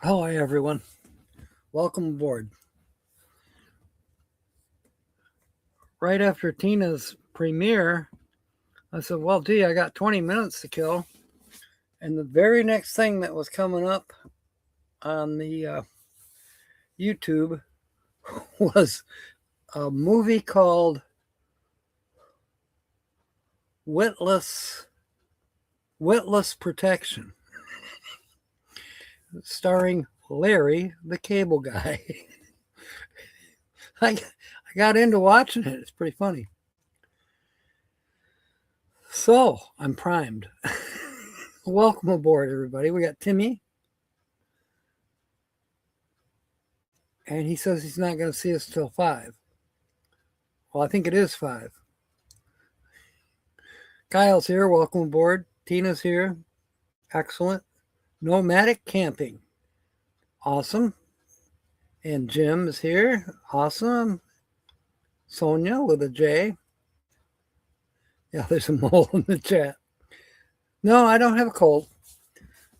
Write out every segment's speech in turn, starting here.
Hello, everyone. Welcome aboard. Right after Tina's premiere, I said, well, gee, I got 20 minutes to kill. And the very next thing that was coming up on the YouTube was a movie called Witless Protection, starring Larry the Cable Guy. I got into watching it. It's pretty funny. So I'm primed. Welcome aboard, everybody. We got Timmy. And he says he's not going to see us till 5. Well, I think it is 5. Kyle's here. Welcome aboard. Tina's here. Excellent. Nomadic camping. Awesome. And Jim is here. Awesome. Sonia with a J. Yeah, there's a mole in the chat. No, I don't have a cold.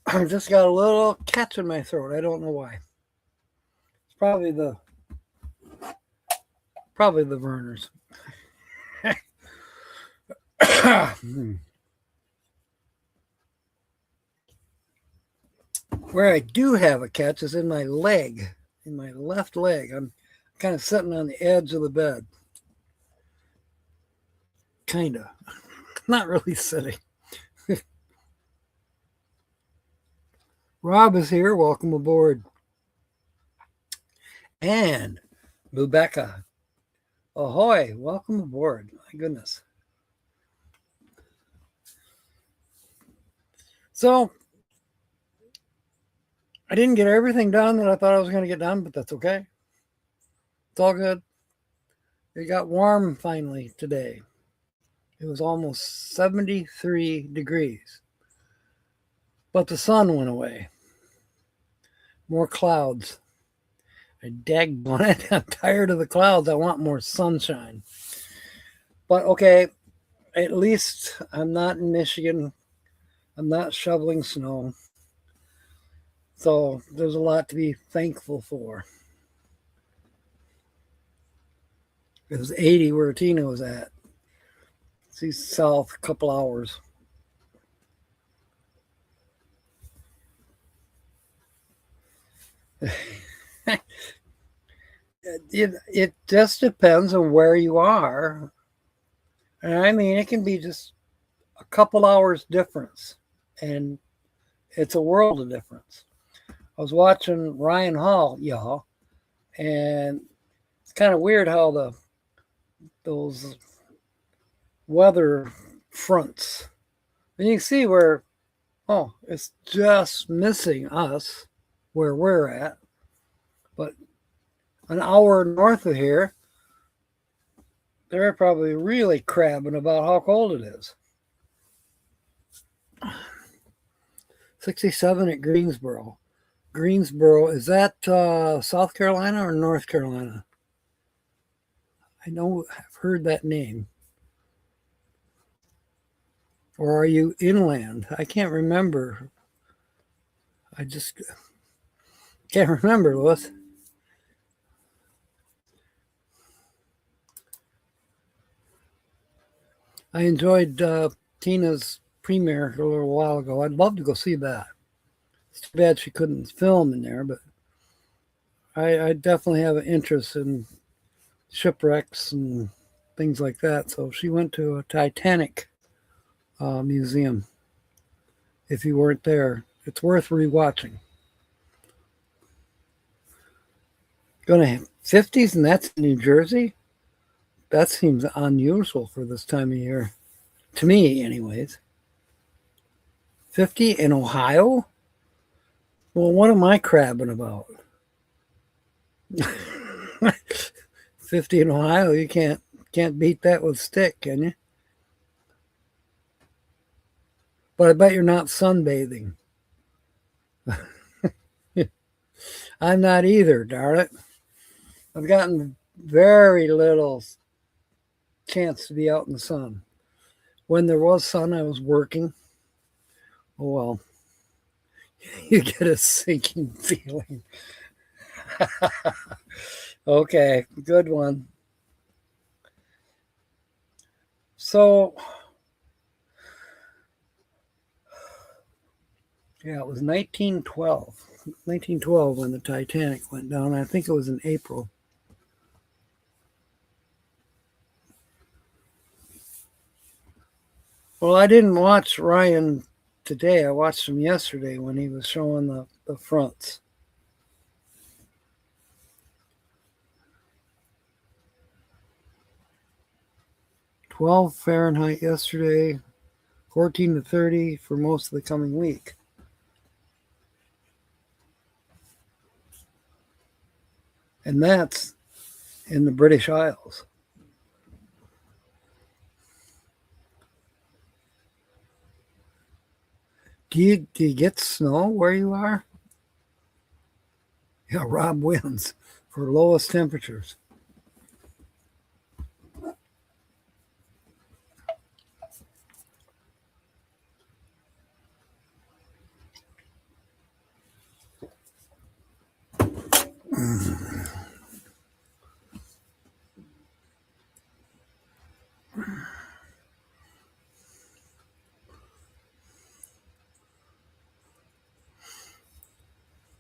I just got a little catch in my throat. I don't know why. It's probably the Verners. Where I do have a catch is in my leg, in my left leg. I'm kind of sitting on the edge of the bed. Kind of. Not really sitting. Rob is here. Welcome aboard. And Rebecca. Ahoy. Welcome aboard. My goodness. So, I didn't get everything done that I thought I was going to get done, but that's okay. It's all good. It got warm finally today. It was almost 73 degrees. But the sun went away. More clouds. I daggone it. I'm tired of the clouds. I want more sunshine. But okay, at least I'm not in Michigan. I'm not shoveling snow. So there's a lot to be thankful for. It was 80 where Tina was at. She's south a couple hours. It just depends on where you are. And I mean, it can be just a couple hours difference. And it's a world of difference. I was watching Ryan Hall, y'all, and it's kind of weird how those weather fronts. And you can see where, it's just missing us where we're at. But an hour north of here, they're probably really crabbing about how cold it is. 67 at Greensboro. Greensboro, is that South Carolina or North Carolina? I know I've heard that name. Or are you inland? I can't remember. I just can't remember, Louis. I enjoyed Tina's premiere a little while ago. I'd love to go see that. It's too bad she couldn't film in there, but I definitely have an interest in shipwrecks and things like that. So she went to a Titanic museum. If you weren't there, it's worth rewatching. Going to 50s, and that's in New Jersey? That seems unusual for this time of year. To me, anyways. 50 in Ohio? Well, what am I crabbing about? 50 in Ohio, you can't beat that with stick, can you? But I bet you're not sunbathing. I'm not either, darn it. I've gotten very little chance to be out in the sun. When there was sun, I was working. Oh well. You get a sinking feeling. Okay, good one. So, yeah, it was 1912. 1912 when the Titanic went down. I think it was in April. Well, I didn't watch Ryan today. I watched him yesterday when he was showing the fronts. 12 Fahrenheit yesterday, 14 to 30 for most of the coming week. And that's in the British Isles. Do you get snow where you are? Yeah, Rob wins for lowest temperatures.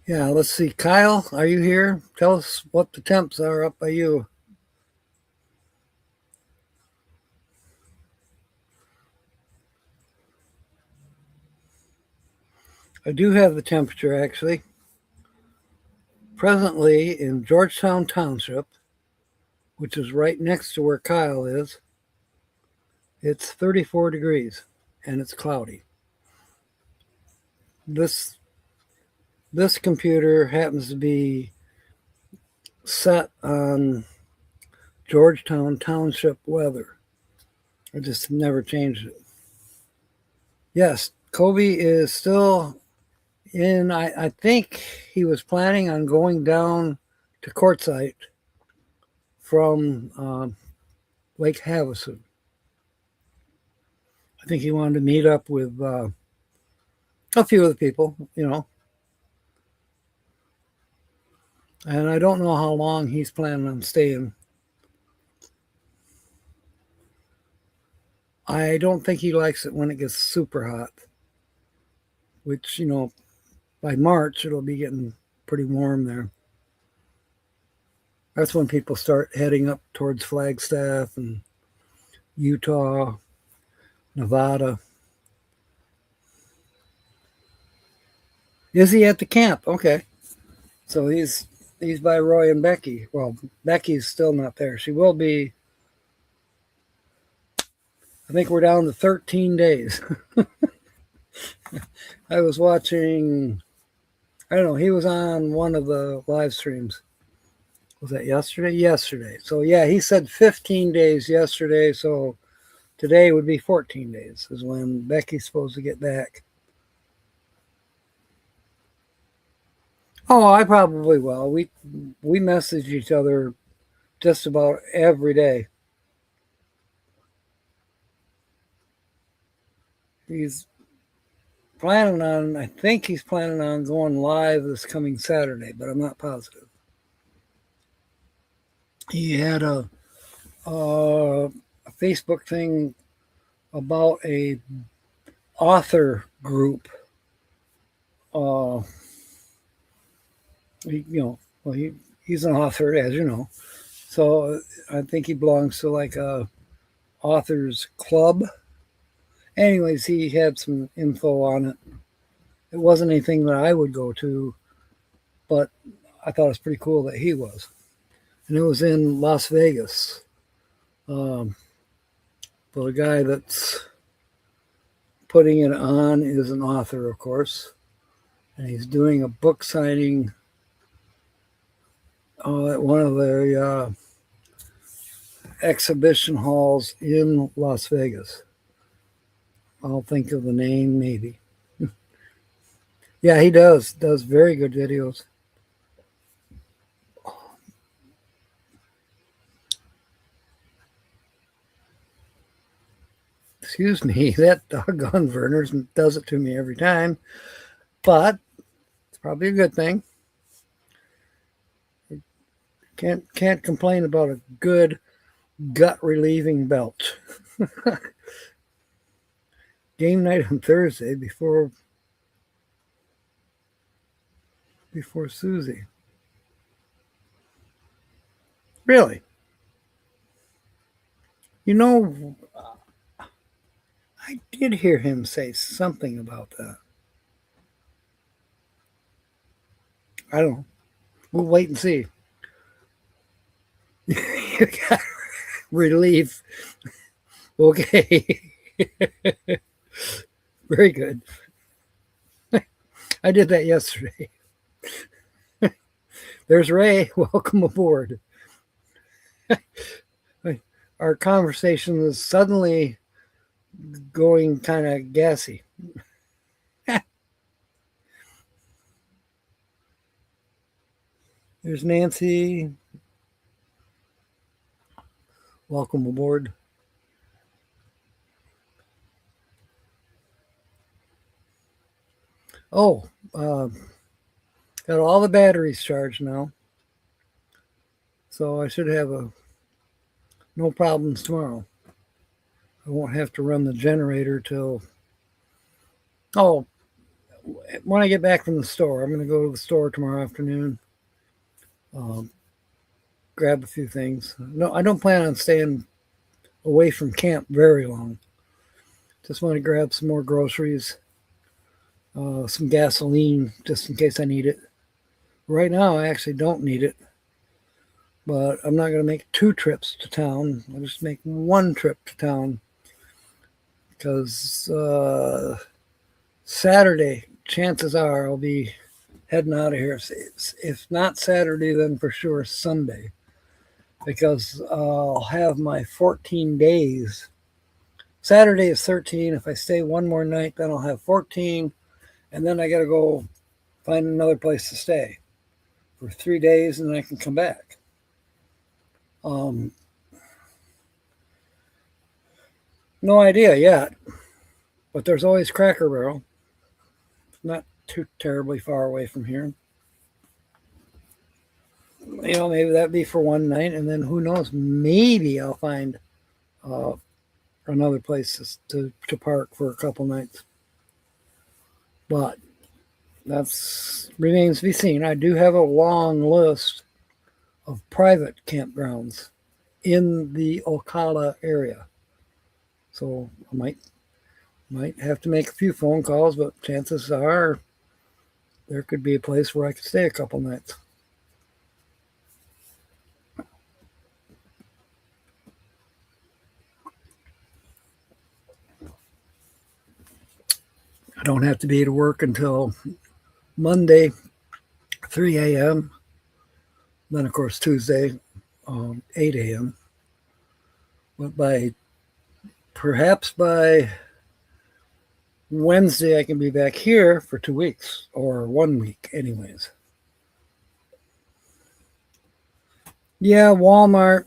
Yeah, let's see. Kyle, are you here? Tell us what the temps are up by you. I do have the temperature actually. Presently in Georgetown Township, which is right next to where Kyle is, it's 34 degrees and it's cloudy. This this computer happens to be set on Georgetown Township weather. I just never changed it. Yes, Kobe is still in. I think he was planning on going down to Quartzsite from Lake Havasu. I think he wanted to meet up with a few of the people, and I don't know how long he's planning on staying. I don't think he likes it when it gets super hot, which, by March it'll be getting pretty warm there. That's when people start heading up towards Flagstaff and Utah, Nevada. Is he at the camp? Okay. So he's by Roy and Becky. Well, Becky's still not there. She will be. I think we're down to 13 days. I was watching. I don't know. He was on one of the live streams. Was that yesterday? Yesterday. So yeah, he said 15 days yesterday. So today would be 14 days is when Becky's supposed to get back. Oh, I probably will. We message each other just about every day. He's planning on. I think he's planning on going live this coming Saturday, but I'm not positive. He had a Facebook thing about a author group. Uh, he's an author, as you know. So I think he belongs to like a authors club. Anyways, he had some info on it. It wasn't anything that I would go to, but I thought it was pretty cool that he was. And it was in Las Vegas. Um, but the guy that's putting it on is an author, of course, and he's doing a book signing at one of the exhibition halls in Las Vegas. I'll think of the name maybe. Yeah, he does very good videos. Excuse me, that doggone Verner's does it to me every time. But Probably a good thing. Can't complain about a good gut relieving belt. Game night on Thursday before Suzy. Really? You know, I did hear him say something about that. I don't know. We'll wait and see. You got relief. Okay. Very good. I did that yesterday. There's Ray. Welcome aboard. Our conversation is suddenly going kind of gassy. There's Nancy. Welcome aboard. Oh, got all the batteries charged now. So I should have no problems tomorrow. I won't have to run the generator till, oh, when I get back from the store. I'm going to go to the store tomorrow afternoon, um, grab a few things. No, I don't plan on staying away from camp very long. Just want to grab some more groceries, some gasoline, just in case I need it. Right now, I actually don't need it, but I'm not going to make 2 trips to town. I'll just make 1 trip to town because Saturday, chances are I'll be heading out of here. If not Saturday, then for sure Sunday, because I'll have my 14 days. Saturday is 13. If I stay one more night, then I'll have 14, and then I got to go find another place to stay for 3 days, and then I can come back. Um, no idea yet, but there's always Cracker Barrel. Not too terribly far away from here. Maybe that'd be for one night, and then who knows? Maybe I'll find uh, another place to park for a couple nights. But that's remains to be seen. I do have a long list of private campgrounds in the Ocala area, so I might have to make a few phone calls, but chances are there could be a place where I could stay a couple nights. I don't have to be to work until Monday, 3 a.m. Then, of course, Tuesday, 8 a.m. But perhaps by Wednesday, I can be back here for 2 weeks or 1 week, anyways. Yeah, Walmart.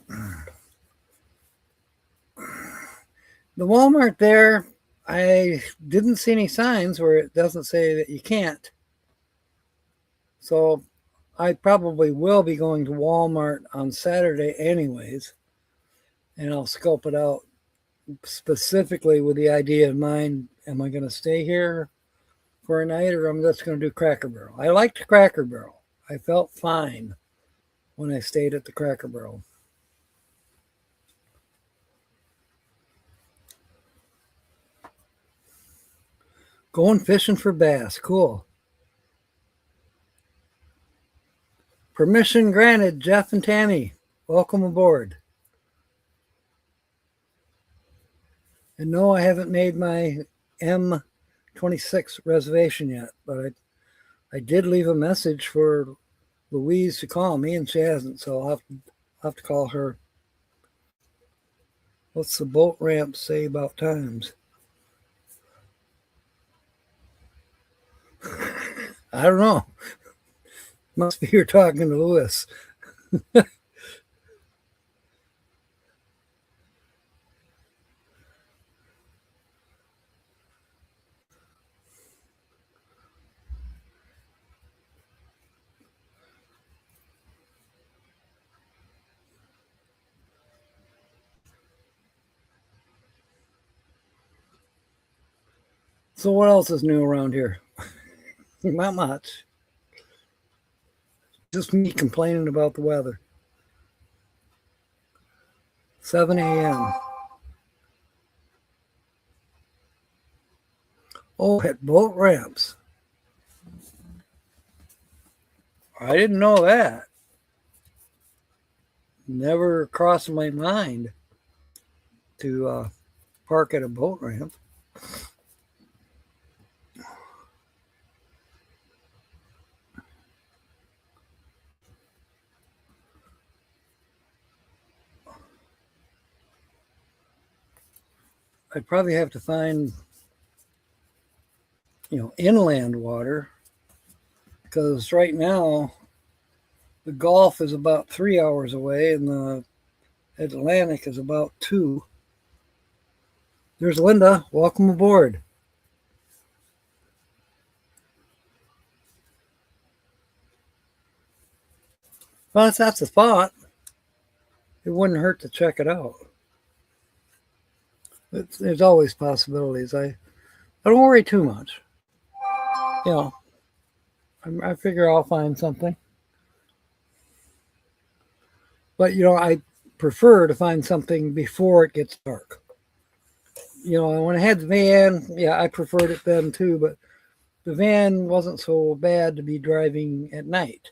The Walmart there, I didn't see any signs where it doesn't say that you can't. So I probably will be going to Walmart on Saturday, anyways, and I'll scope it out specifically with the idea in mind. Am I going to stay here for a night, or I'm just going to do Cracker Barrel? I liked Cracker Barrel. I felt fine when I stayed at the Cracker Barrel. Going fishing for bass. Cool. Permission granted, Jeff and Tammy. Welcome aboard. And no, I haven't made my M26 reservation yet, but I did leave a message for Louise to call me, and she hasn't, so I'll have to call her. What's the boat ramp say about times? I don't know. Must be you're talking to Lewis. So what else is new around here? Not much. Just me complaining about the weather. 7 a.m. Oh, at boat ramps. I didn't know that. Never crossed my mind to park at a boat ramp. I'd probably have to find, inland water because right now the Gulf is about 3 hours away and the Atlantic is about 2. There's Linda. Welcome aboard. Well, that's a thought. It wouldn't hurt to check it out. There's always possibilities. I don't worry too much. You know, I figure I'll find something. But I prefer to find something before it gets dark. When I had the van, yeah, I preferred it then too. But the van wasn't so bad to be driving at night.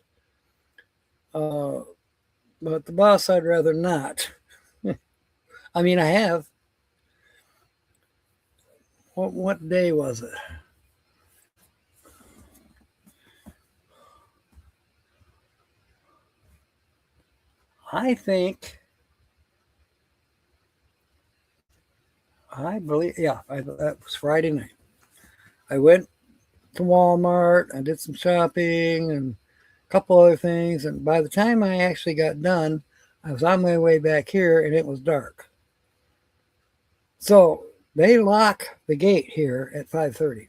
But the bus, I'd rather not. I mean, I have. What day was it? I believe, yeah, that was Friday night. I went to Walmart. I did some shopping and a couple other things. And by the time I actually got done, I was on my way back here and it was dark. So they lock the gate here at 5:30.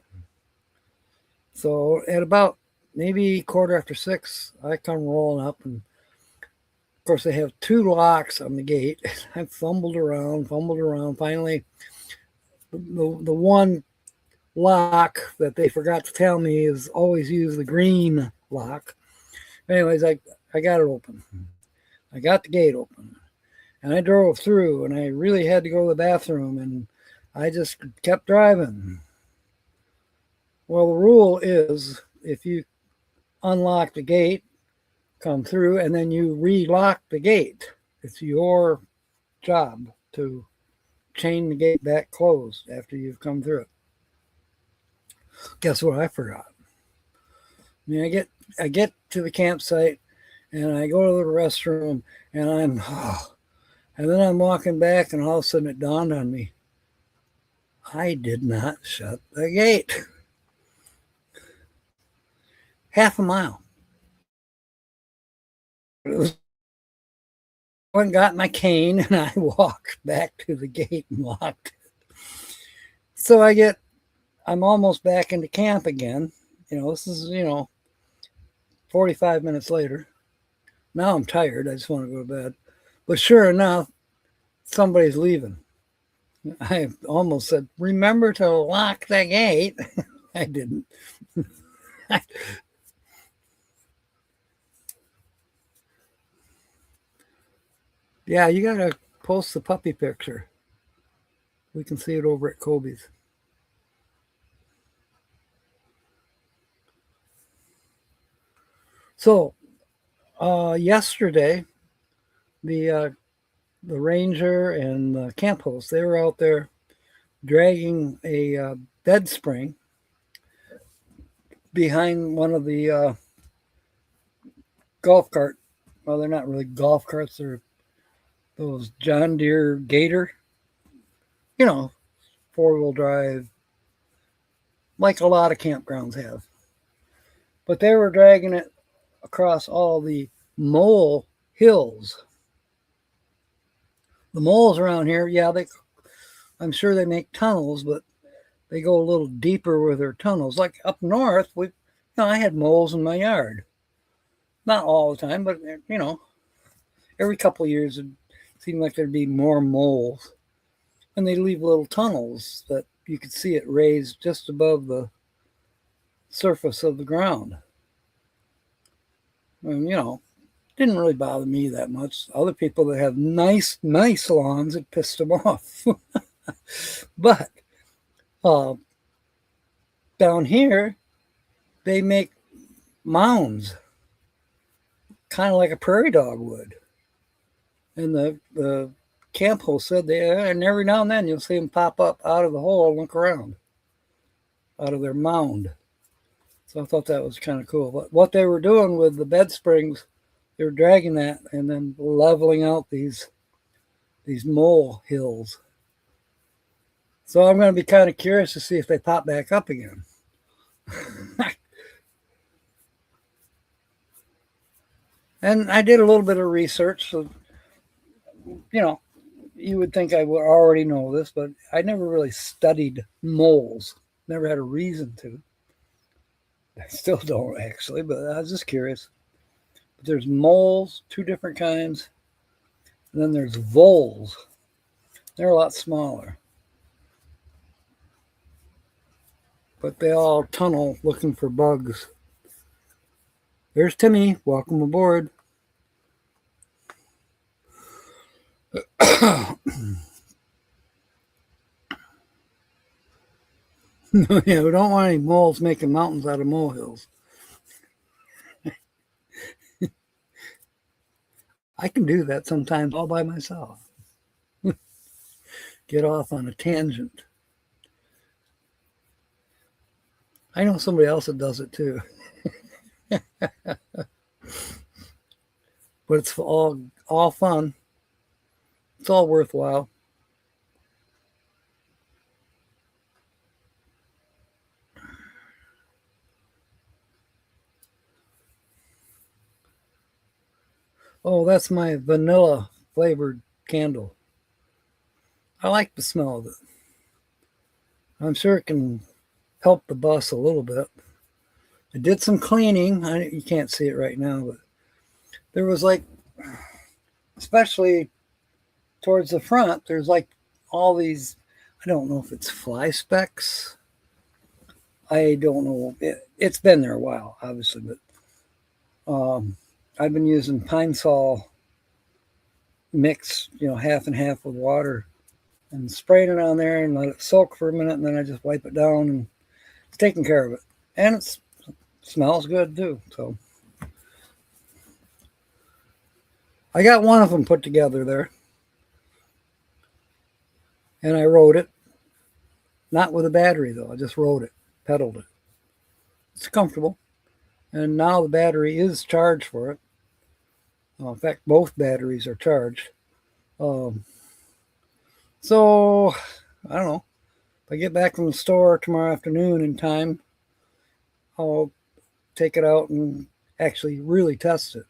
So at about maybe 6:15, I come rolling up, and of course they have 2 locks on the gate. I fumbled around. Finally, the one lock that they forgot to tell me is always use the green lock. Anyways, I got it open. I got the gate open, and I drove through, and I really had to go to the bathroom, and I just kept driving. Well, the rule is if you unlock the gate, come through, and then you relock the gate. It's your job to chain the gate back closed after you've come through it. Guess what I forgot? I mean, I get to the campsite and I go to the restroom and and then I'm walking back and all of a sudden it dawned on me, I did not shut the gate. Half a mile. I went and got my cane and I walked back to the gate and locked it. So I'm almost back into camp again. This is, 45 minutes later. Now I'm tired. I just want to go to bed. But sure enough, somebody's leaving. I almost said, remember to lock the gate. I didn't. Yeah, you got to post the puppy picture. We can see it over at Kobe's. So, yesterday, the ranger and the camp host, they were out there dragging a bed spring behind one of the golf cart. Well, they're not really golf carts. They're those John Deere Gator, 4-wheel drive, like a lot of campgrounds have. But they were dragging it across all the mole hills. The moles around here, yeah, I'm sure they make tunnels, but they go a little deeper with their tunnels. Like up north, I had moles in my yard. Not all the time, but every couple of years it seemed like there'd be more moles, and they leave little tunnels that you could see it raised just above the surface of the ground. And, didn't really bother me that much. Other people that have nice lawns, it pissed them off. But uh, down here, they make mounds, kind of like a prairie dog would. And the camp host said and every now and then you'll see them pop up out of the hole and look around, out of their mound. So I thought that was kind of cool. But what they were doing with the bed springs, they were dragging that and then leveling out these mole hills. So I'm going to be kind of curious to see if they pop back up again. And I did a little bit of research. So, you would think I would already know this, but I never really studied moles. Never had a reason to. I still don't actually, but I was just curious. But there's moles, two different kinds. And then there's voles. They're a lot smaller. But they all tunnel looking for bugs. There's Timmy. Welcome aboard. Yeah, we don't want any moles making mountains out of molehills. I can do that sometimes all by myself. Get off on a tangent. I know somebody else that does it too. But it's all fun. It's all worthwhile. Oh, that's my vanilla flavored candle. I like the smell of it. I'm sure it can help the bus a little bit. I did some cleaning. You can't see it right now, but there was especially towards the front, there's all these, I don't know if it's fly specks. I don't know. It's been there a while, obviously, but I've been using Pine Sol mix, half and half with water and spraying it on there and let it soak for a minute, and then I just wipe it down and it's taking care of it. And it smells good too. So I got one of them put together there. And I rode it. Not with a battery though. I just rode it, pedaled it. It's comfortable. And now the battery is charged for it. In fact, both batteries are charged. So, I don't know. If I get back from the store tomorrow afternoon in time, I'll take it out and actually really test it.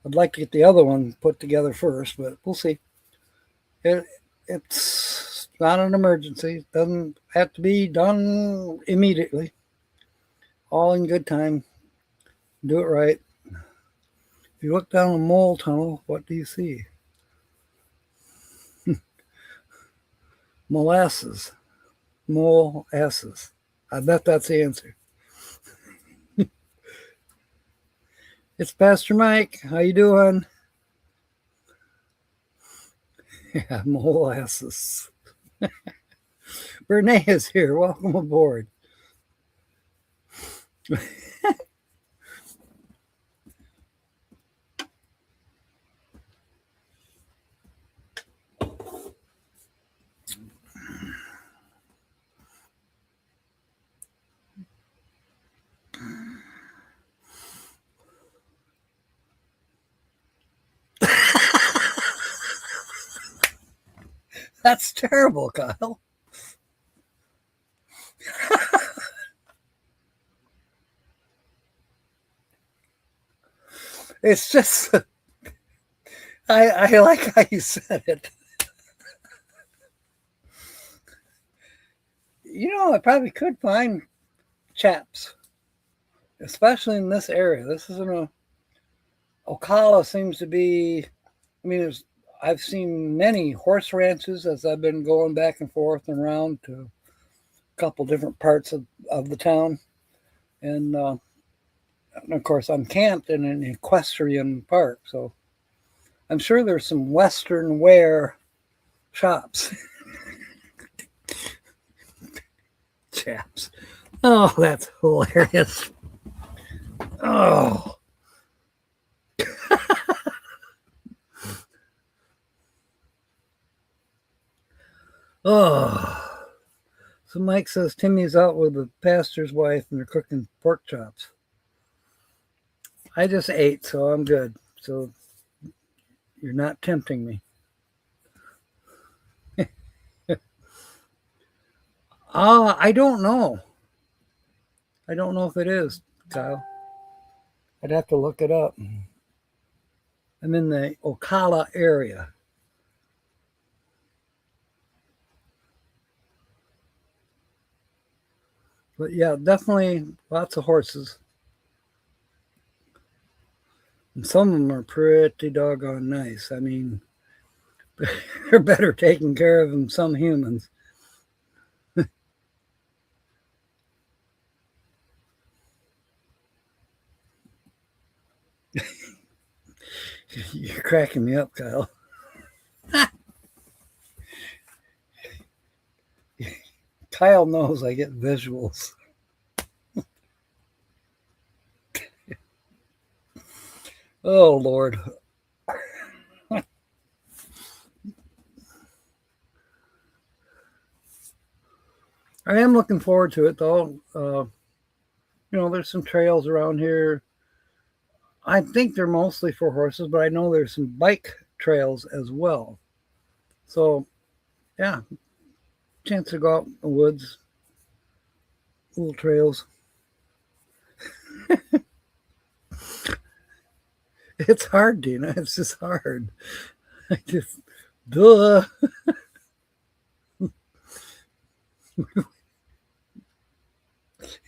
I'd like to get the other one put together first, but we'll see. It's not an emergency. It doesn't have to be done immediately. All in good time. Do it right. If you look down a mole tunnel, what do you see? Molasses. Molasses. I bet that's the answer. It's Pastor Mike. How you doing? Yeah, molasses. Renee is here. Welcome aboard. That's terrible, Kyle. It's just, I like how you said it. I probably could find chaps, especially in this area. This isn't Ocala seems to be, I've seen many horse ranches as I've been going back and forth and around to couple different parts of the town. And of course, I'm camped in an equestrian park. So I'm sure there's some Western wear shops. Chaps. Oh, that's hilarious. Oh. Oh. So Mike says Timmy's out with the pastor's wife and they're cooking pork chops. I just ate, so I'm good. So you're not tempting me. I don't know. I don't know if it is, Kyle. I'd have to look it up. I'm in the Ocala area. But yeah, definitely lots of horses. And some of them are pretty doggone nice. I mean, they're better taken care of than some humans. You're cracking me up, Kyle. Kyle knows I get visuals. Oh, Lord. I am looking forward to it, though. There's some trails around here. I think they're mostly for horses, but I know there's some bike trails as well. So, yeah, chance to go out in the woods, little trails. It's hard, Dina. It's just hard. I just, duh.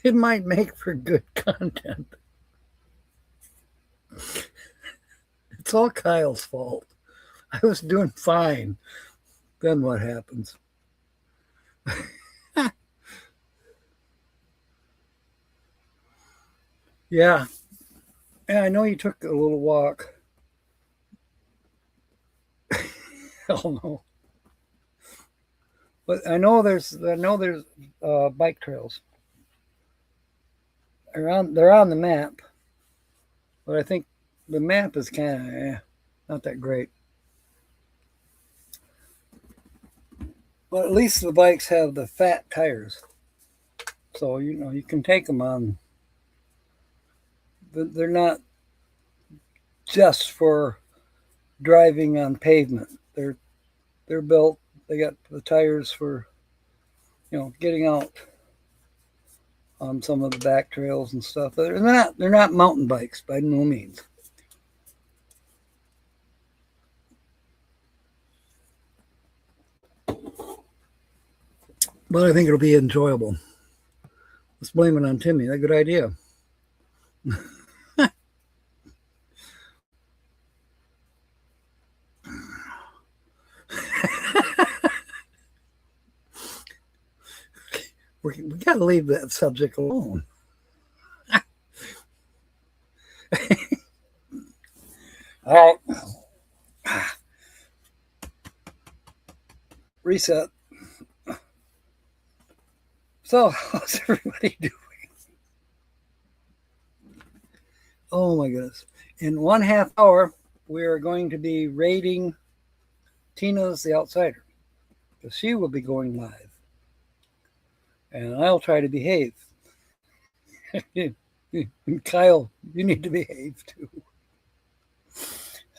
It might make for good content. It's all Kyle's fault. I was doing fine. Then what happens? Yeah. Yeah, I know you took a little walk. Hell no. But I know there's bike trails. They're on the map, but I think the map is kind of not that great. But at least the bikes have the fat tires, so you can take them on. They're not just for driving on pavement. They're built. They got the tires for getting out on some of the back trails and stuff. But they're not mountain bikes by no means. But I think it'll be enjoyable. Let's blame it on Timmy. That's a good idea. We got to leave that subject alone. All right. Reset. So, how's everybody doing? Oh my goodness. In 1/2 hour, we are going to be rating Tina's The Outsider. Because she will be going live. And I'll try to behave. And Kyle, you need to behave too.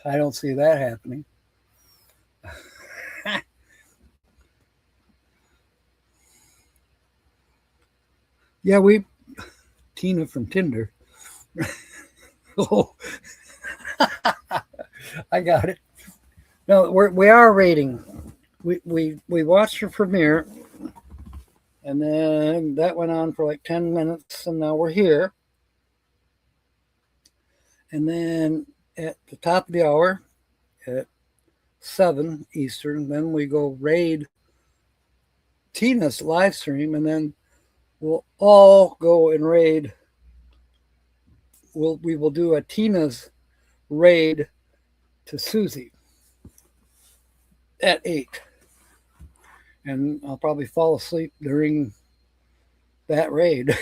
I don't see that happening. Yeah, Tina from Tinder. Oh, I got it. No, we are rating. We watched her premiere, and then that went on for like 10 minutes, and now we're here. And then at the top of the hour, at 7 Eastern, then we go raid Tina's live stream, and then we'll all go and raid. We will do a Tina's raid to Suzy at 8. And I'll probably fall asleep during that raid.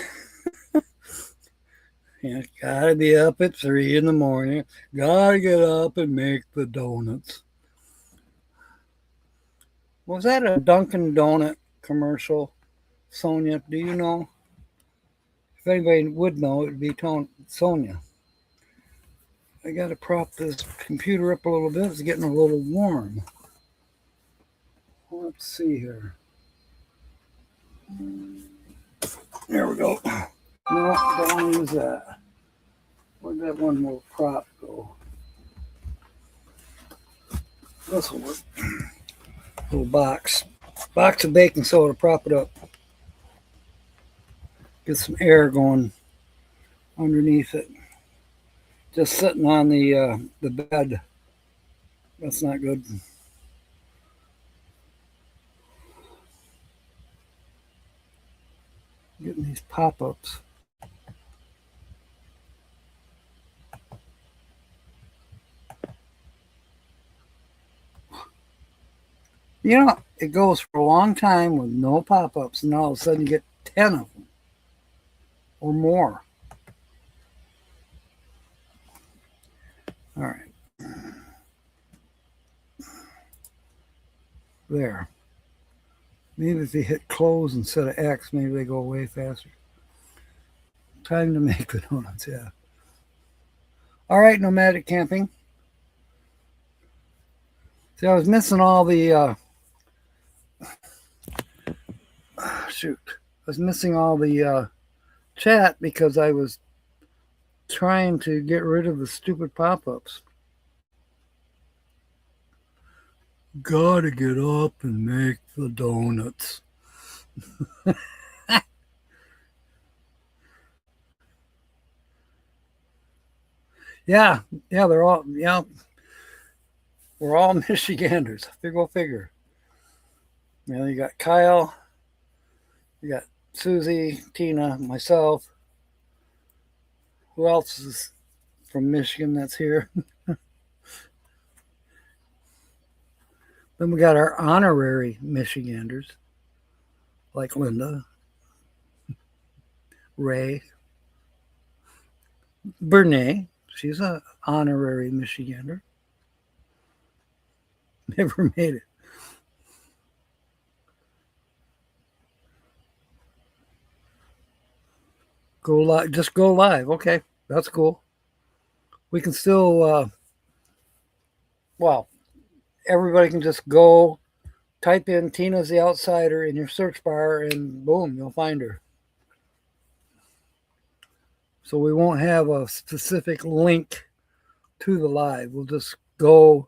Yeah, gotta be up at 3 in the morning. Gotta get up and make the donuts. Was that a Dunkin' Donut commercial, Sonia? Do you know? If anybody would know, it would be Sonia. I gotta prop this computer up a little bit. It's getting a little warm. Let's see here. There we go. No, don't want to use that. Where'd that one little prop go? This will work. Little box. Box of baking soda, prop it up. Get some air going underneath it. Just sitting on the bed. That's not good. Getting these pop-ups. You know, it goes for a long time with no pop-ups, and all of a sudden you get 10 of them or more. All right. There. Maybe if you hit close instead of X, maybe they go away faster. Time to make the donuts, yeah. All right, nomadic camping. See, I was missing all the shoot. I was missing all the chat because I was trying to get rid of the stupid pop-ups. Gotta get up and make the donuts. Yeah, they're all, we're all Michiganders. Go figure. You know, you got Kyle, you got Suzy, Tina, myself. Who else is from Michigan that's here? Then we got our honorary Michiganders, like Linda, Ray, Bernay. She's an honorary Michigander. Never made it. Go live. Just go live. Okay, that's cool. We can still, well, everybody can just go type in Tina's the Outsider in your search bar and boom, you'll find her. So we won't have a specific link to the live. We'll just go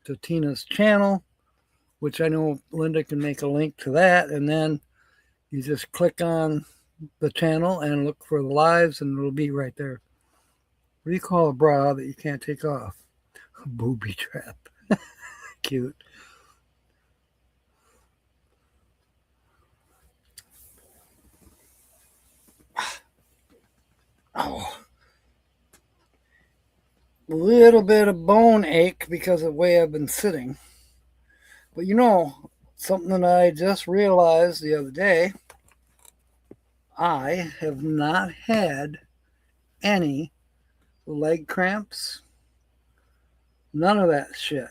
to Tina's channel, which I know Linda can make a link to that, and then you just click on the channel and look for the lives and it'll be right there. What do you call a bra that you can't take off? A booby trap. Cute. Oh. A little bit of bone ache because of the way I've been sitting. But you know, something that I just realized the other day, I have not had any leg cramps. None of that shit.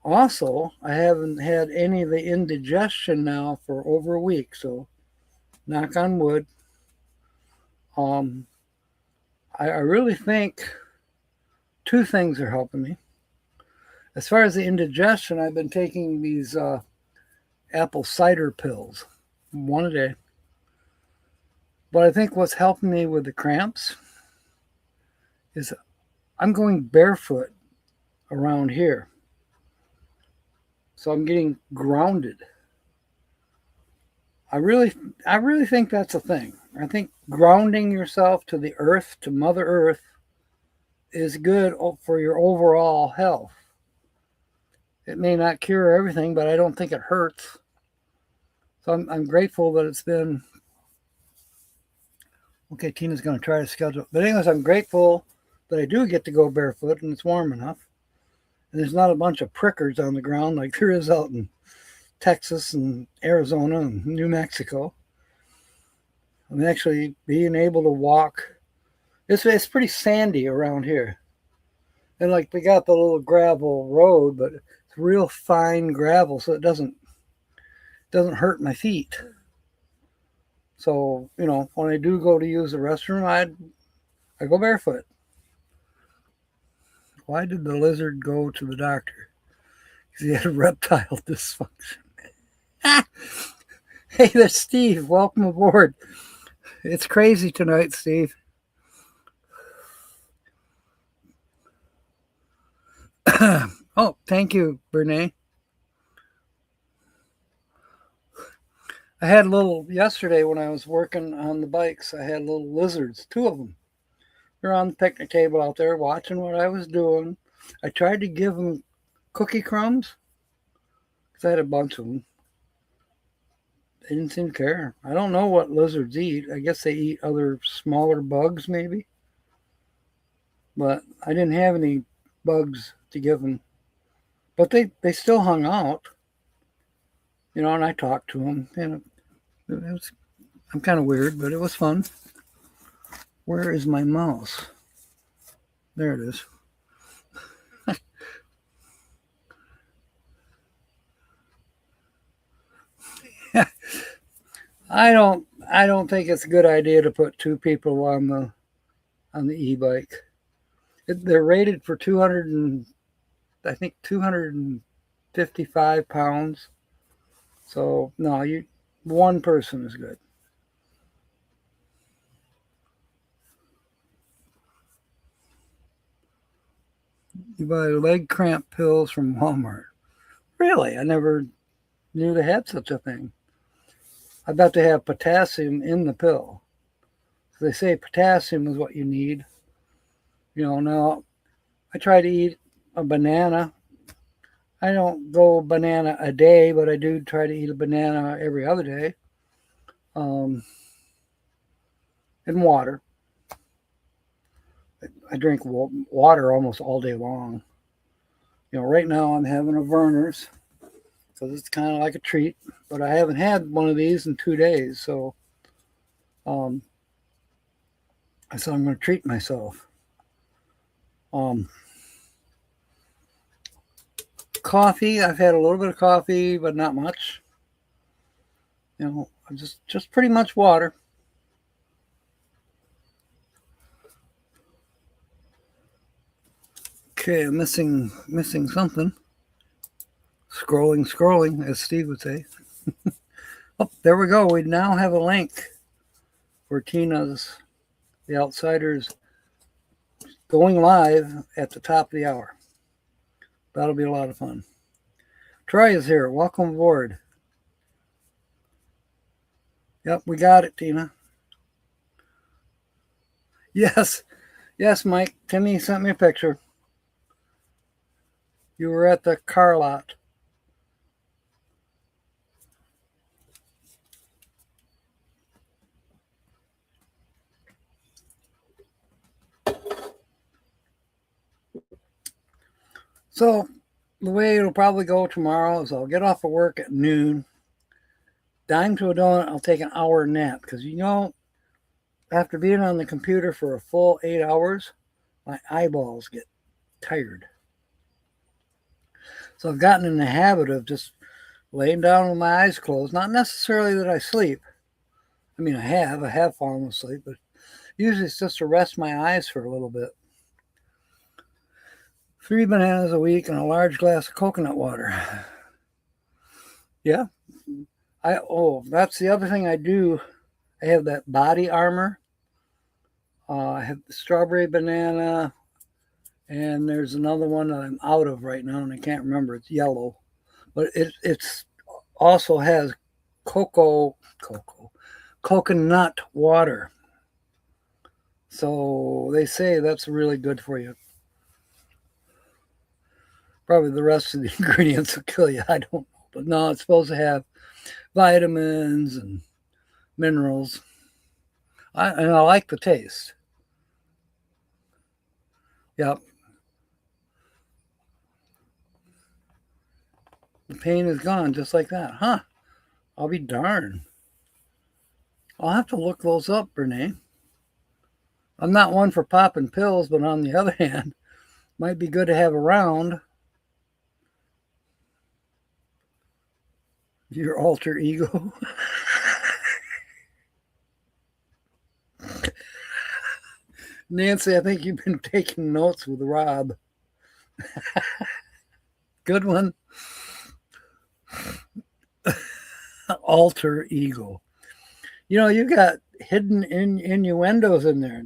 Also, I haven't had any of the indigestion now for over a week, so knock on wood. I really think two things are helping me. As far as the indigestion, I've been taking these apple cider pills, one a day. But I think what's helping me with the cramps is I'm going barefoot around here. So I'm getting grounded. I really think that's a thing. I think grounding yourself to the earth, to Mother Earth, is good for your overall health. It may not cure everything, but I don't think it hurts. So I'm grateful that it's been okay. Tina's going to try to schedule, but anyways, I'm grateful that I do get to go barefoot and it's warm enough, and there's not a bunch of prickers on the ground like there is out in Texas and Arizona and New Mexico. I'm actually being able to walk. It's pretty sandy around here, and like we got the little gravel road, but it's real fine gravel, so it doesn't hurt my feet. So when I do go to use the restroom, I go barefoot. Why did the lizard go to the doctor? Because he had a reptile dysfunction. Hey, there's Steve. Welcome aboard. It's crazy tonight, Steve. Oh, thank you, Bernie. I had yesterday when I was working on the bikes, I had little lizards, two of them. They're on the picnic table out there watching what I was doing. I tried to give them cookie crumbs because I had a bunch of them. They didn't seem to care. I don't know what lizards eat. I guess they eat other smaller bugs, maybe. But I didn't have any bugs to give them. But they still hung out, and I talked to them. And I'm kind of weird, but it was fun. Where is my mouse? There it is. I don't think it's a good idea to put two people on the e-bike. They're rated for 255 pounds. So no, one person is good. You buy leg cramp pills from Walmart. Really? I never knew they had such a thing. I bet they have potassium in the pill. They say potassium is what you need. Now I try to eat a banana. I don't go a banana a day, but I do try to eat a banana every other day. And water. I drink water almost all day long. Right now I'm having a Verner's because it's kind of like a treat, but I haven't had one of these in 2 days, so I said I'm going to treat myself. Coffee. I've had a little bit of coffee, but not much. Just pretty much water. Okay, I'm missing something. Scrolling, as Steve would say. Oh, there we go. We now have a link for Tina's The Outsiders going live at the top of the hour. That'll be a lot of fun. Troy is here. Welcome aboard. Yep, we got it, Tina. Yes, Mike. Timmy sent me a picture. You were at the car lot. So the way it'll probably go tomorrow is I'll get off of work at noon. Dime to a donut, I'll take an hour nap because after being on the computer for a full 8 hours, my eyeballs get tired. So I've gotten in the habit of just laying down with my eyes closed. Not necessarily that I sleep. I mean, I have fallen asleep, but usually it's just to rest my eyes for a little bit. 3 bananas a week and a large glass of coconut water. Yeah. That's the other thing I do. I have that body armor. I have the strawberry banana, and there's another one that I'm out of right now, and I can't remember. It's yellow, but it's also has coconut water. So they say that's really good for you. Probably the rest of the ingredients will kill you. I don't know. But no, it's supposed to have vitamins and minerals. And I like the taste. Yep. The pain is gone just like that. Huh. I'll be darned. I'll have to look those up, Renee. I'm not one for popping pills, but on the other hand, might be good to have around. Your alter ego. Nancy, I think you've been taking notes with Rob. Good one. Alter ego. You know, you got hidden innuendos in there.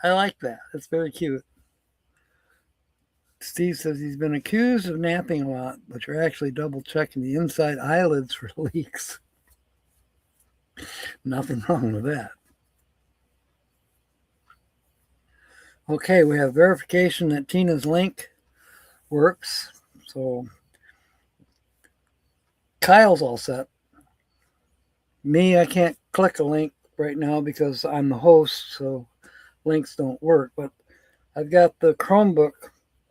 I like that. That's very cute. Steve says he's been accused of napping a lot, but you're actually double checking the inside eyelids for leaks. Nothing wrong with that. Okay, we have verification that Tina's link works. So Kyle's all set. Me, I can't click a link right now because I'm the host, so links don't work. But I've got the Chromebook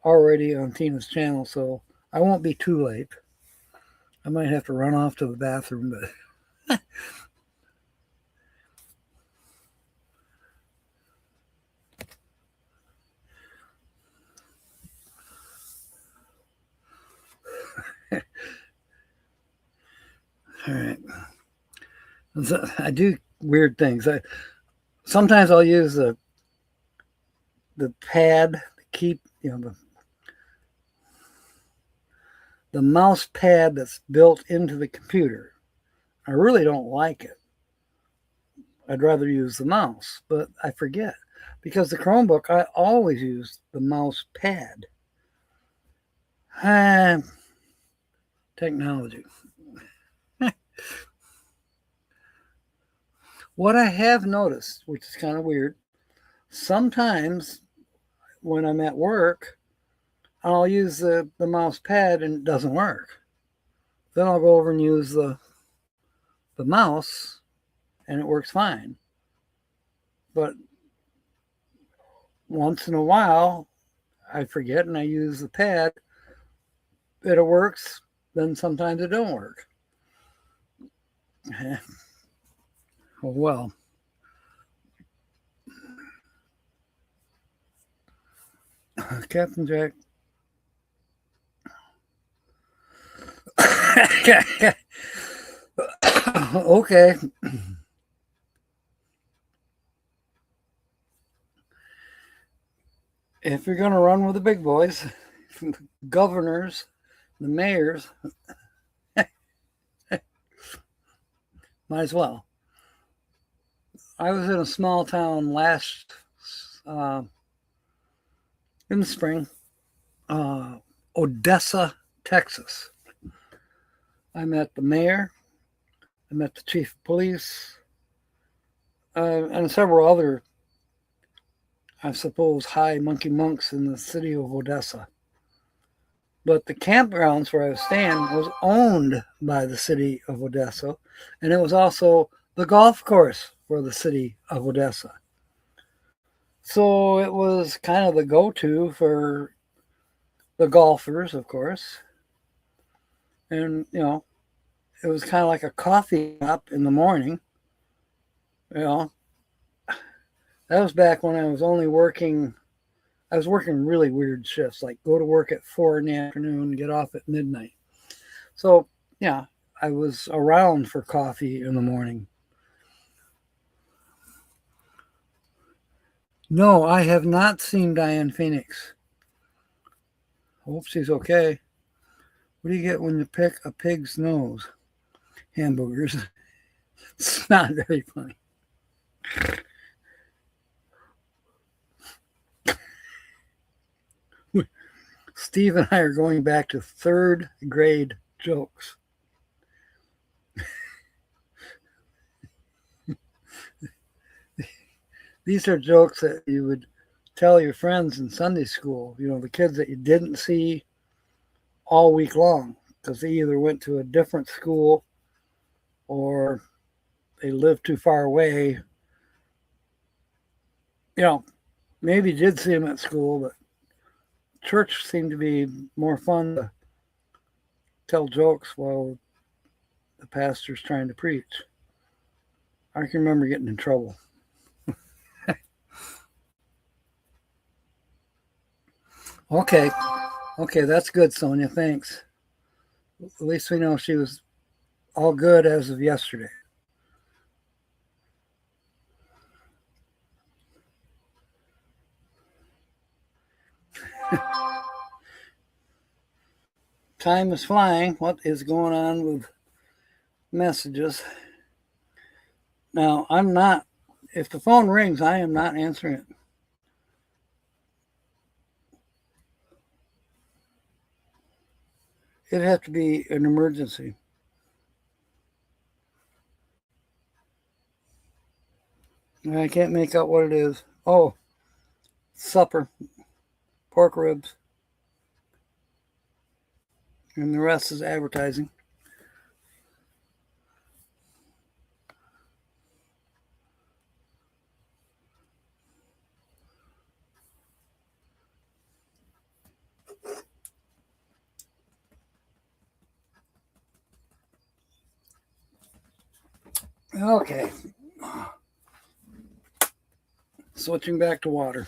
already on Tina's channel, so I won't be too late. I might have to run off to the bathroom, but all right. So I do weird things. Sometimes I'll use the pad to keep, the mouse pad that's built into the computer. I really don't like it. I'd rather use the mouse, but I forget because the Chromebook I always use the mouse pad. Technology. What I have noticed, which is kind of weird, sometimes when I'm at work, I'll use the mouse pad and it doesn't work. Then I'll go over and use the mouse and it works fine. But once in a while, I forget and I use the pad. It works, then sometimes it don't work. Well. Captain Jack. Okay. If you're going to run with the big boys, the governors, the mayors, might as well. I was in a small town in the spring, Odessa, Texas. I met the mayor, I met the chief of police, and several other, I suppose, high monkey monks in the city of Odessa. But the campgrounds where I was staying was owned by the city of Odessa, and it was also the golf course for the city of Odessa. So it was kind of the go-to for the golfers, of course. And, it was kind of like a coffee shop in the morning. That was back when I was only working. I was working really weird shifts, like go to work at 4 in the afternoon, get off at midnight. So, yeah, I was around for coffee in the morning. No, I have not seen Diane Phoenix. Hope she's okay. What do you get when you pick a pig's nose? Hamburgers. It's not very funny. Steve and I are going back to 3rd grade jokes. These are jokes that you would tell your friends in Sunday school, the kids that you didn't see all week long. because they either went to a different school or they lived too far away. Maybe did see them at school, but church seemed to be more fun to tell jokes while the pastor's trying to preach. I can remember getting in trouble. Okay, that's good, Sonia. Thanks. At least we know she was all good as of yesterday. Time is flying. What is going on with messages? Now, I'm not, if the phone rings, I am not answering it. It'd have to be an emergency. I can't make out what it is. Oh, supper, pork ribs, and the rest is advertising. Okay. Switching back to water.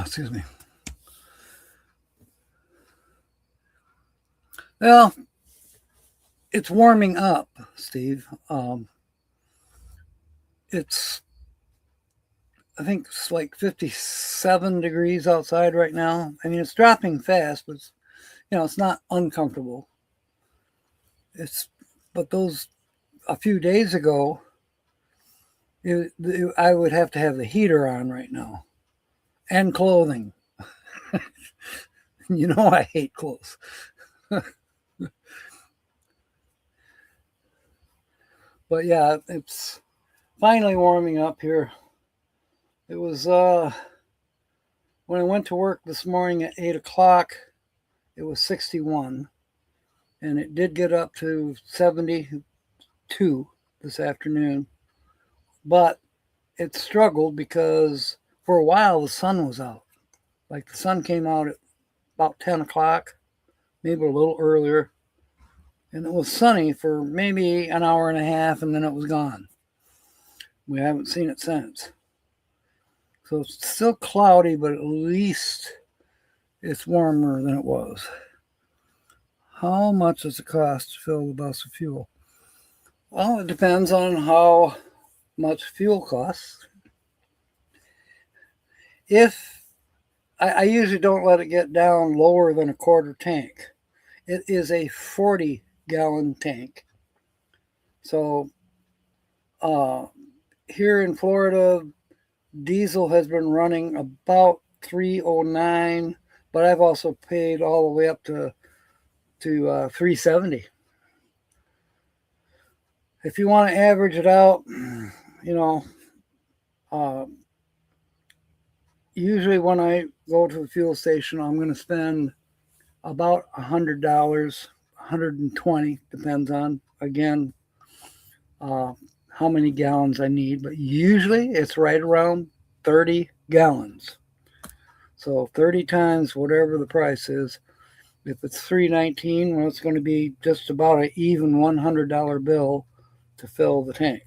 Excuse me. Well, it's warming up, Steve. It's, I think it's like 57 degrees outside right now. I mean, it's dropping fast, but it's not uncomfortable. But those a few days ago, I would have to have the heater on right now and clothing. I hate clothes. But yeah, it's finally warming up here. It was when I went to work this morning at 8 o'clock, it was 61. And it did get up to 72 this afternoon. But it struggled because for a while the sun was out. Like the sun came out at about 10 o'clock, maybe a little earlier. And it was sunny for maybe an hour and a half, and then it was gone. We haven't seen it since. So it's still cloudy, but at least it's warmer than it was. How much does it cost to fill the bus with fuel? Well, it depends on how much fuel costs. If I usually don't let it get down lower than a quarter tank. It is a 40-gallon tank. So here in Florida, diesel has been running about $3.09, but I've also paid all the way up to $3.70. If you want to average it out, usually when I go to the fuel station, I'm going to spend about $100, $120, depends on, again, how many gallons I need. But usually it's right around 30 gallons. So 30 times whatever the price is. If it's $3.19, well, it's going to be just about an even $100 bill to fill the tank.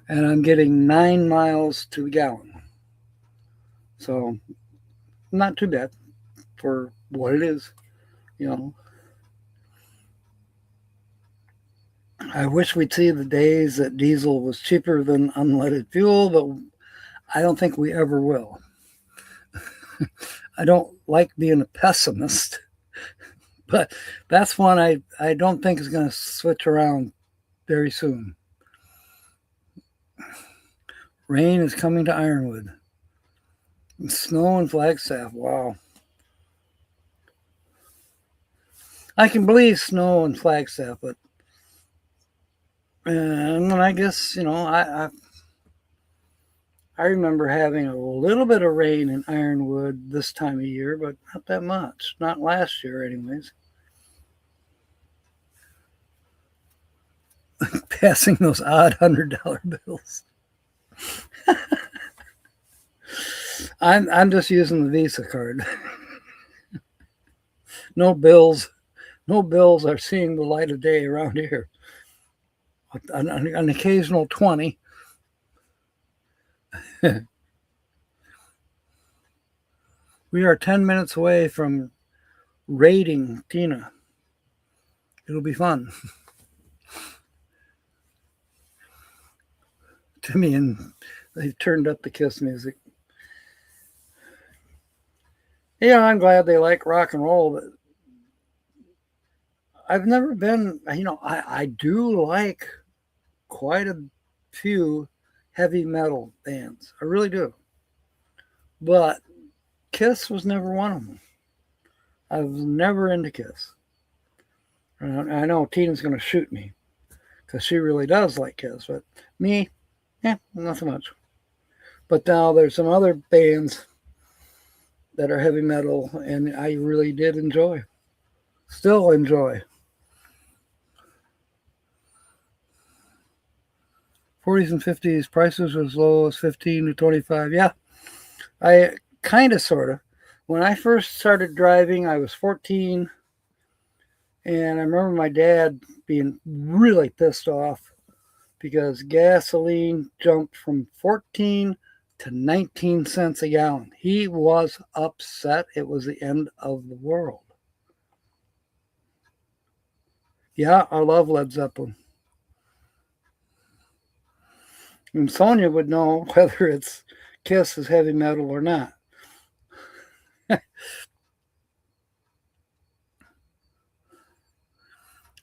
And I'm getting 9 miles to the gallon. So not too bad for what it is, I wish we'd see the days that diesel was cheaper than unleaded fuel, but I don't think we ever will. I don't like being a pessimist, but that's one I don't think is going to switch around very soon. Rain is coming to Ironwood. Snow in Flagstaff. Wow. I can believe snow in Flagstaff, but and I guess I remember having a little bit of rain in Ironwood this time of year, but not that much. Not last year, anyways. Passing those odd $100 bills. I'm just using the Visa card. No bills. No bills are seeing the light of day around here. An occasional 20. We are 10 minutes away from raiding Tina. It'll be fun. Timmy and they've turned up the Kiss music. Yeah, I'm glad they like rock and roll, but I've never been, I do like quite a few heavy metal bands. I really do. But Kiss was never one of them. I was never into Kiss. I know Tina's going to shoot me because she really does like Kiss, but me, not so much. But now there's some other bands that are heavy metal, and I really did enjoy. Still enjoy. 40s and 50s prices as low as 15 to 25. Yeah, I kind of sort of. When I first started driving, I was 14, and I remember my dad being really pissed off because gasoline jumped from 14 to 19 cents a gallon. He was upset. It was the end of the world. Yeah, I love Led Zeppelin. And Sonia would know whether it's Kiss is heavy metal or not.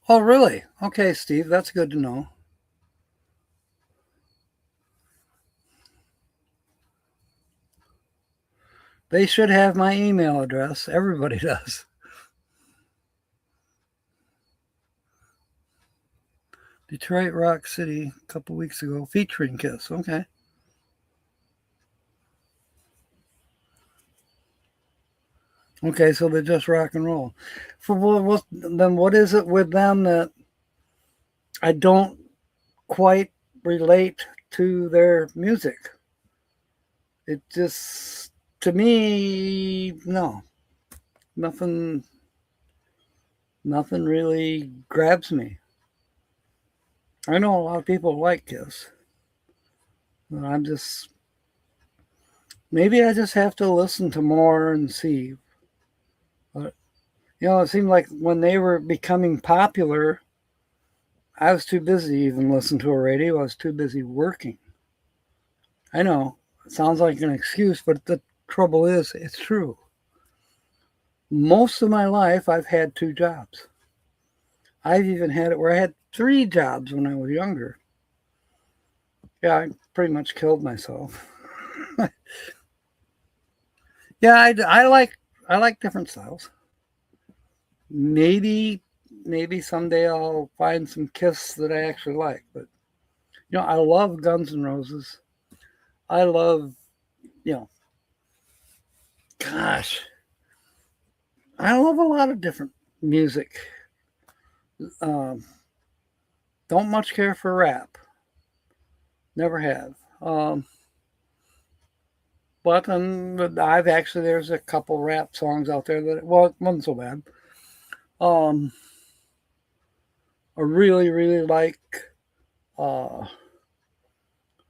Oh, really? Okay, Steve, that's good to know. They should have my email address. Everybody does. Detroit Rock City a couple weeks ago featuring Kiss. Okay. Okay, so they're just rock and roll. Then what is it with them that I don't quite relate to their music? It just, to me, no. Nothing really grabs me. I know a lot of people like Kiss. But I'm just, maybe I just have to listen to more and see. But, it seemed like when they were becoming popular, I was too busy to even listen to a radio. I was too busy working. I know, it sounds like an excuse, but the trouble is, it's true. Most of my life, I've had 2 jobs. I've even had it where I had 3 jobs when I was younger. Yeah, I pretty much killed myself. Yeah, I like different styles. Maybe someday I'll find some Kiss that I actually like. But I love Guns N' Roses. I love, gosh, I love a lot of different music. Um, don't much care for rap. Never have. But there's a couple rap songs out there that, well, it wasn't so bad. I really, really like uh,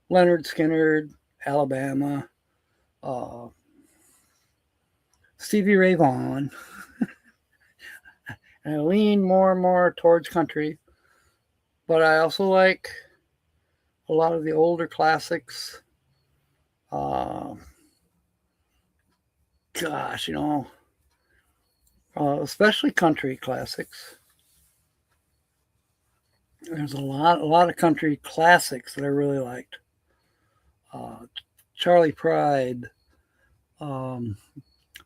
Leonard Skinner, Alabama, uh, Stevie Ray Vaughan. And I lean more and more towards country, but I also like a lot of the older classics. Gosh, especially country classics. There's a lot of country classics that I really liked. uh, Charlie Pride, um,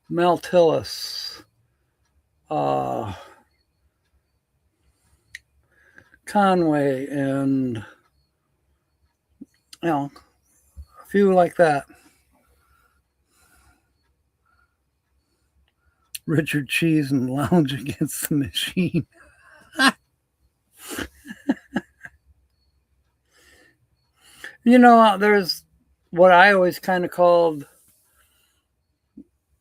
Mel Tillis, uh, Conway, and a few like that. Richard Cheese and Lounge Against the Machine. There's what I always kind of called,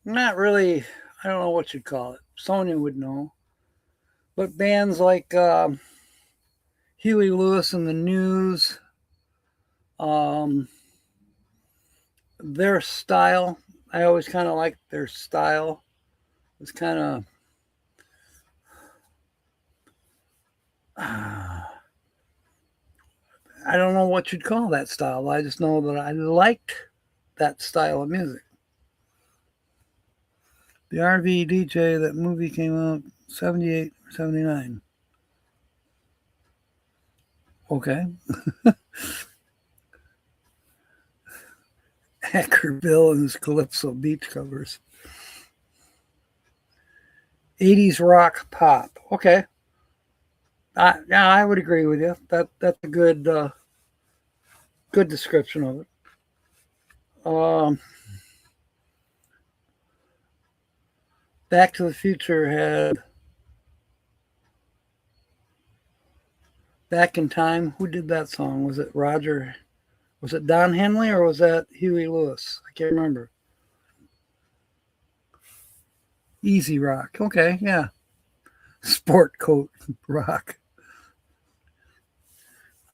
not really, I don't know what you'd call it. Sonia would know. But bands like Huey Lewis and the News, um, their style, I always kind of liked their style. It's kind of, I don't know what you'd call that style. I just know that I liked that style of music. The RV DJ, that movie came out 78 or 79. Okay. Hacker Bill and his Calypso beach covers. 80s rock pop. Okay. Yeah, I would agree with you. That's a good description of it. Back to the Future had Back in Time. Who did that song? Was it Roger? Was it Don Henley or was that Huey Lewis? I can't remember. Easy Rock. Okay, yeah. Sport coat rock.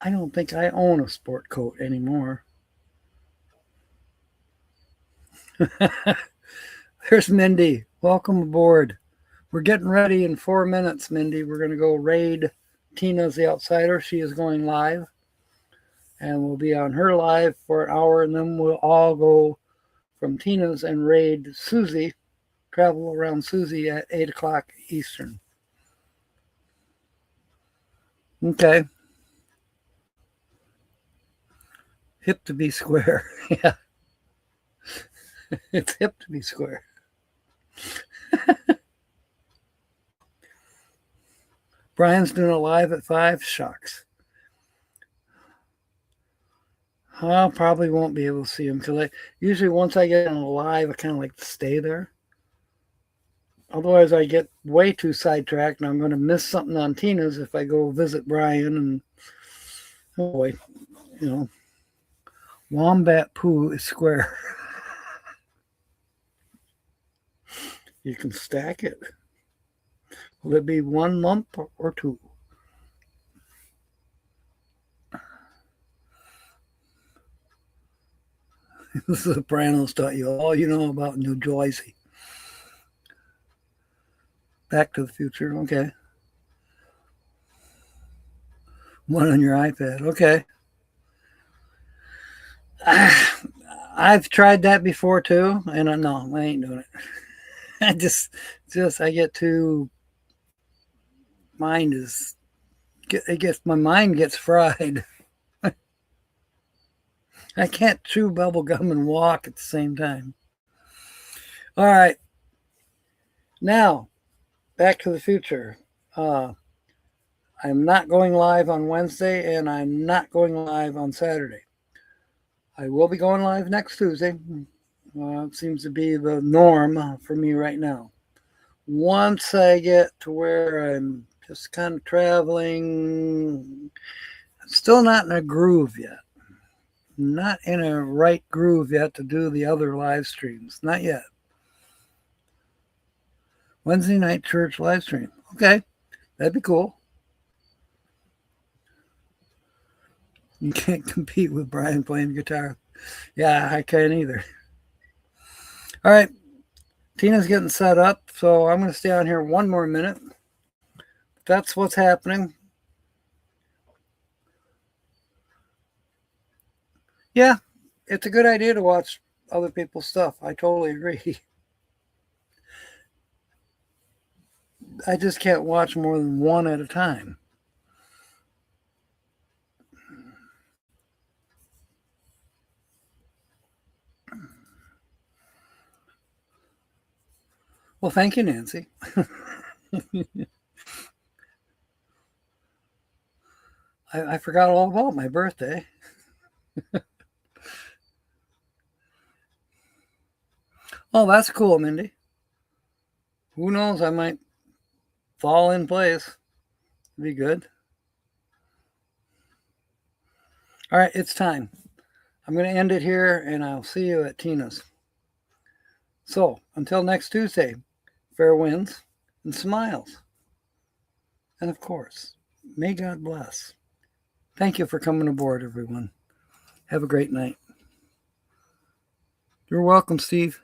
I don't think I own a sport coat anymore. There's Mindy. Welcome aboard. We're getting ready in 4 minutes, Mindy. We're going to go raid Tina's The Outsider. She is going live. And we'll be on her live for an hour. And then we'll all go from Tina's and raid Suzy, Travel Around Suzy at 8 o'clock Eastern. Okay. Hip to be square. Yeah. It's hip to be square. Brian's doing a live at 5. Shucks. I probably won't be able to see him because usually once I get on a live, I kind of like to stay there. Otherwise, I get way too sidetracked and I'm going to miss something on Tina's if I go visit Brian. And oh boy, Wombat Poo is square. You can stack it. Will it be 1 lump or 2? The Sopranos taught you all you know about New Jersey. Back to the Future. Okay. One on your iPad. Okay. I've tried that before too, and no, I ain't doing it. I just I get too. My mind gets fried. I can't chew bubble gum and walk at the same time. All right. Now, Back to the Future. I'm not going live on Wednesday, and I'm not going live on Saturday. I will be going live next Tuesday. It seems to be the norm for me right now. Once I get to where I'm just kind of traveling, I'm still not in a groove yet. Not in a right groove yet to do the other live streams. Not yet. Wednesday night church live stream. Okay, that'd be cool. You can't compete with Brian playing guitar. Yeah, I can't either. All right, Tina's getting set up, so I'm going to stay on here 1 more minute. That's what's happening. Yeah, it's a good idea to watch other people's stuff. I totally agree. I just can't watch more than one at a time. Well, thank you, Nancy. I forgot all about my birthday. Oh, that's cool, Mindy. Who knows? I might fall in place. Be good. All right, it's time. I'm going to end it here, and I'll see you at Tina's. So, until next Tuesday, fair winds and smiles. And of course, may God bless. Thank you for coming aboard, everyone. Have a great night. You're welcome, Steve.